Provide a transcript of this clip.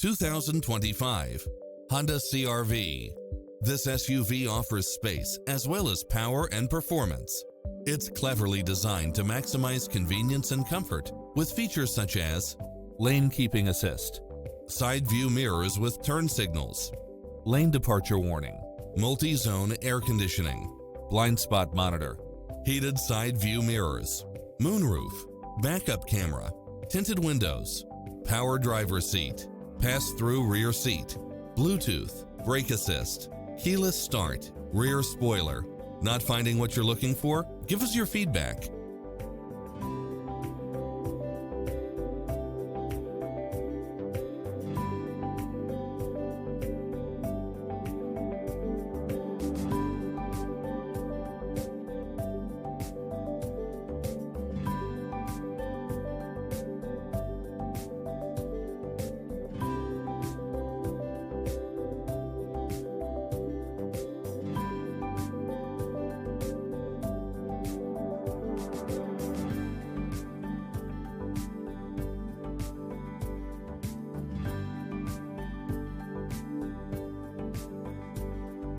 2025 Honda CR-V. This SUV offers space as well as power and performance. It's cleverly designed to maximize convenience and comfort with features such as lane keeping assist, side view mirrors with turn signals, lane departure warning, multi-zone air conditioning, blind spot monitor, heated side view mirrors, moonroof, backup camera, tinted windows, power driver seat, pass-through rear seat, Bluetooth, brake assist, keyless start, rear spoiler. Not finding what you're looking for? Give us your feedback.